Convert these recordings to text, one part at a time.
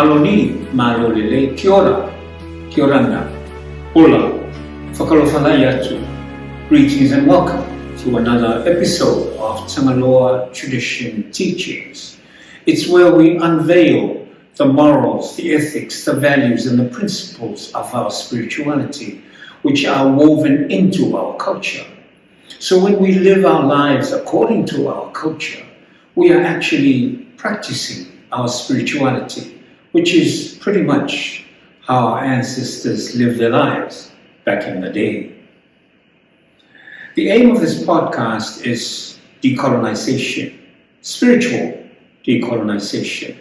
Maloni, malolele, kia ora, kia orana, hola, whakalofalaiatu. Greetings and welcome to another episode of Tagaloa Tradition Teachings. It's where we unveil the morals, the ethics, the values and the principles of our spirituality, which are woven into our culture. So when we live our lives according to our culture, we are actually practicing our spirituality, which is pretty much how our ancestors lived their lives back in the day. The aim of this podcast is decolonization, spiritual decolonization,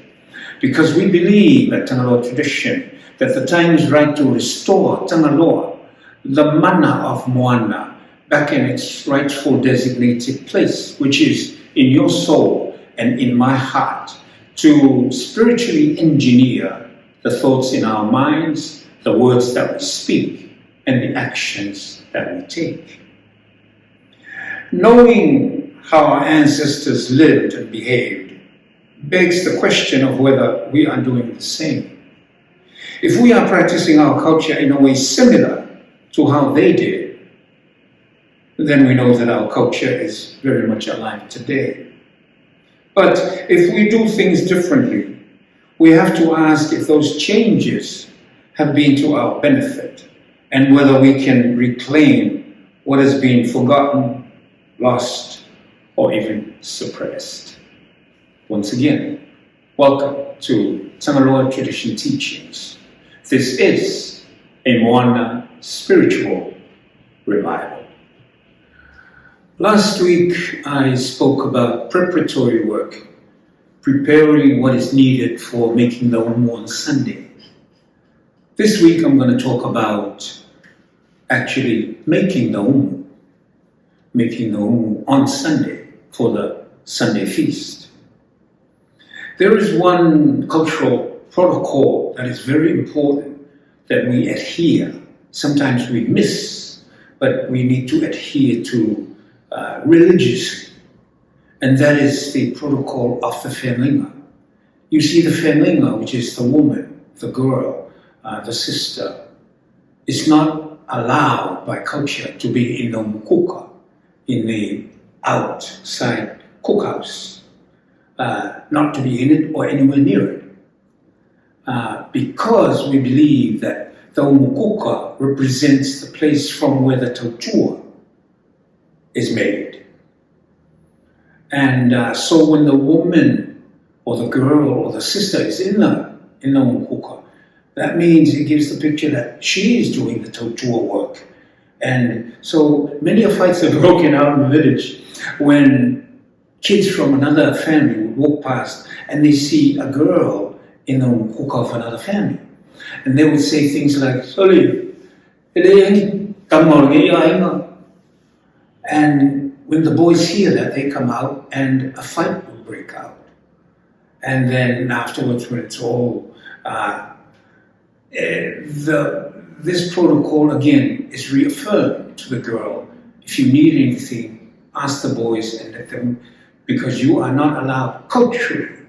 because we believe at Tagaloa tradition that the time is right to restore Tagaloa, the mana of Moana, back in its rightful designated place, which is in your soul and in my heart, to spiritually engineer the thoughts in our minds, the words that we speak, and the actions that we take. Knowing how our ancestors lived and behaved begs the question of whether we are doing the same. If we are practicing our culture in a way similar to how they did, then we know that our culture is very much alive today. But if we do things differently, we have to ask if those changes have been to our benefit and whether we can reclaim what has been forgotten, lost, or even suppressed. Once again, welcome to Tagaloa Tradition Teachings. This is a Moana spiritual revival. Last week, I spoke about preparatory work, preparing what is needed for making the umu on Sunday. This week, I'm going to talk about actually making the umu on Sunday for the Sunday feast. There is one cultural protocol that is very important that we adhere. Sometimes we miss, but we need to adhere to religiously, and that is the protocol of the whenua. You see, the whenua, which is the woman, the girl, the sister, is not allowed by culture to be in the mukuka, in the outside cookhouse, not to be in it or anywhere near it, because we believe that the mukuka represents the place from where the tautua is made. And so when the woman or the girl or the sister is in the mukuka, that means it gives the picture that she is doing the tautua work. And so many fights have broken out in the village when kids from another family would walk past and they see a girl in the mukuka of another family. And they would say things like, "Sorry, and when the boys hear that, they come out and a fight will break out. And then afterwards, when it's all, this protocol again is reaffirmed to the girl. If you need anything, ask the boys and let them, because you are not allowed culturally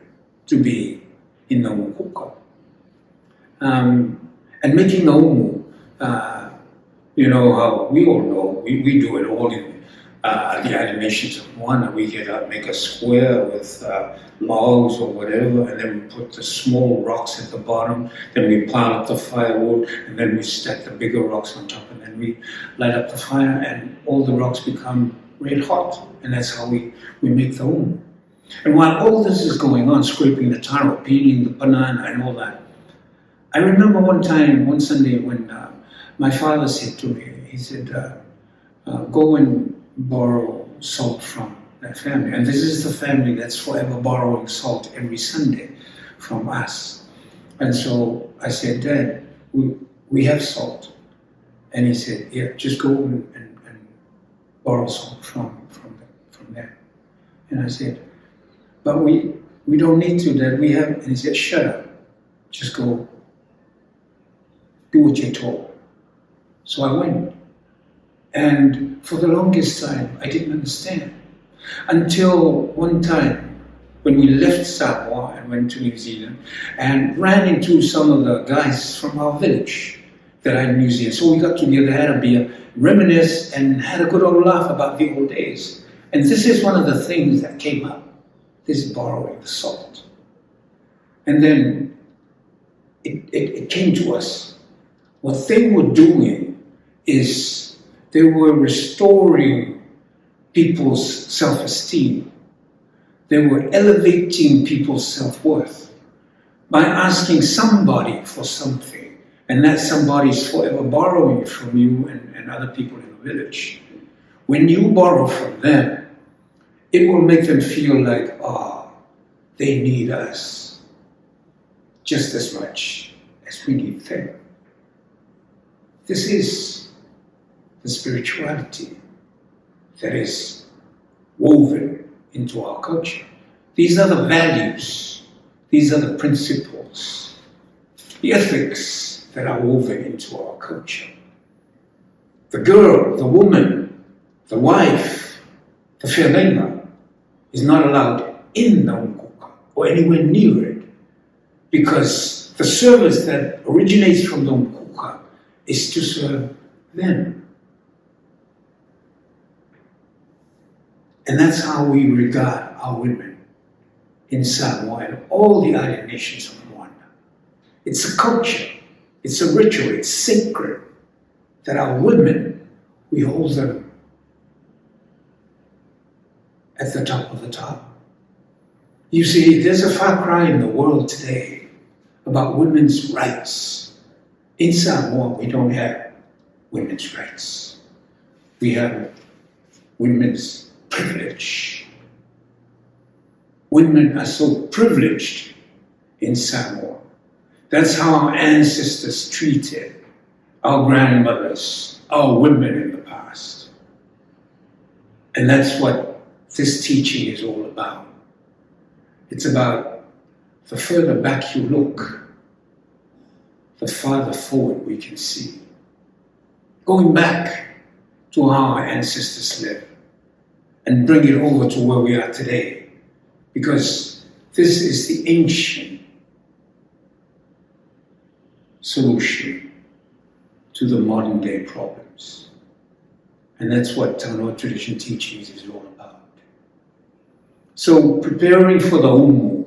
to be in the mukuka. And making the umu, you know how we all know, we do it all in the animations of Moana. We make a square with logs or whatever, and then we put the small rocks at the bottom, then we pile up the firewood, and then we stack the bigger rocks on top, and then we light up the fire, and all the rocks become red hot, and that's how we make the umu. And while all this is going on, scraping the taro, peeling the banana and all that, I remember one Sunday when my father said to me, he said, go and borrow salt from that family. And this is the family that's forever borrowing salt every Sunday from us. And so I said, "Dad, we have salt." And he said, "Yeah, just go and borrow salt from them." And I said, "But we don't need to, Dad, we have." And he said, "Shut up, just go do what you're told." So I went. And for the longest time, I didn't understand. Until one time, when we left Samoa and went to New Zealand and ran into some of the guys from our village that are in New Zealand. So we got together, had a beer, reminisced, and had a good old laugh about the old days. And this is one of the things that came up, this borrowing the salt. And then it came to us. What they were doing is they were restoring people's self-esteem. They were elevating people's self-worth by asking somebody for something, and that somebody is forever borrowing from you and other people in the village. When you borrow from them, it will make them feel like, they need us just as much as we need them. This is the spirituality that is woven into our culture. These are the values, these are the principles, the ethics that are woven into our culture. The girl, the woman, the wife, the whenua is not allowed in the umkuka or anywhere near it, because the service that originates from the umkuka is to serve them. And that's how we regard our women in Samoa and all the island nations of Moana. It's a culture, it's a ritual, it's sacred that our women, we hold them at the top of the top. You see, there's a far cry in the world today about women's rights. In Samoa, we don't have women's rights. We have women's privilege. Women are so privileged in Samoa. That's how our ancestors treated our grandmothers, our women in the past. And that's what this teaching is all about. It's about the further back you look, the farther forward we can see. Going back to how our ancestors lived and bring it over to where we are today, because this is the ancient solution to the modern day problems. And that's what Tagaloa tradition teachings is all about. So preparing for the umu,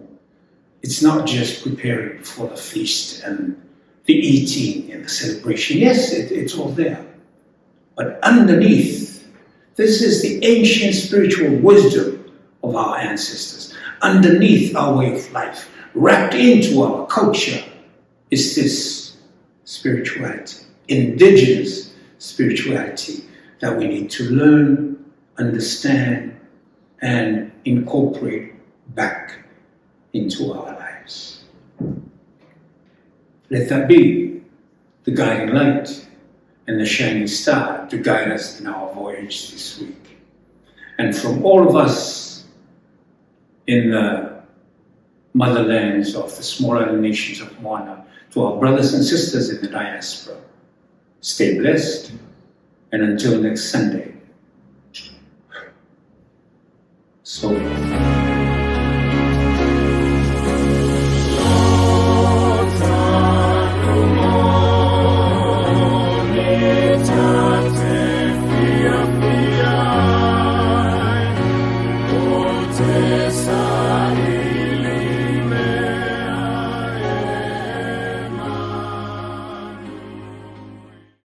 it's not just preparing for the feast and the eating and the celebration. Yes, it's all there. But underneath, this is the ancient spiritual wisdom of our ancestors. Underneath our way of life, wrapped into our culture, is this spirituality, indigenous spirituality that we need to learn, understand, and incorporate back into our lives. Let that be the guiding light and the shining star to guide us in our voyage this week. And from all of us in the motherlands of the small island nations of Moana, to our brothers and sisters in the diaspora, stay blessed, and until next Sunday, so long.